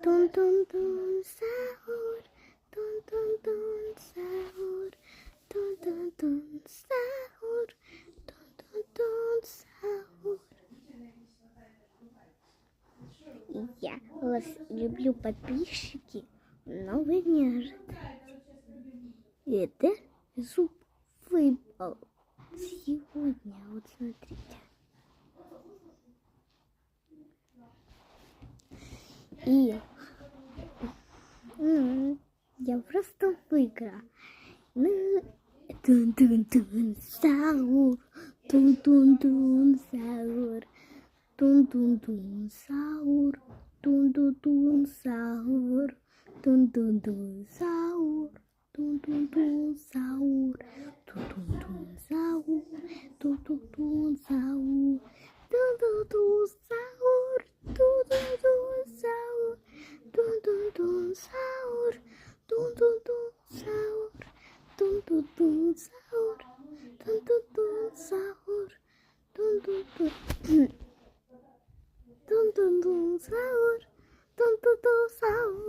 Tun tun tun sahur. Tun tun tun sahur. Tun tun tun sahur. Tun tun tun sahur. Я вас люблю, подписчики, но вы не ожидаете. Это зуб выпал сегодня, вот смотрите. И я просто выиграла. Тун-тун-тун сахур, тун-тун-тун сахур, тун-тун-тун сахур, тун-тун-тун сахур, тун-тун-тун сахур, тун-тун-тун сахур, тун-тун-тун сахур, тун-тун-тун сахур, тун-тун-тун сахур, тун-тун-тун сахур, тун-тун-тун сахур, тун-тун-тун сахур. Tun tun tun sahur, tun tun tun sahur, tun tun tun, tun tun tun sahur, tun tun tun sahur.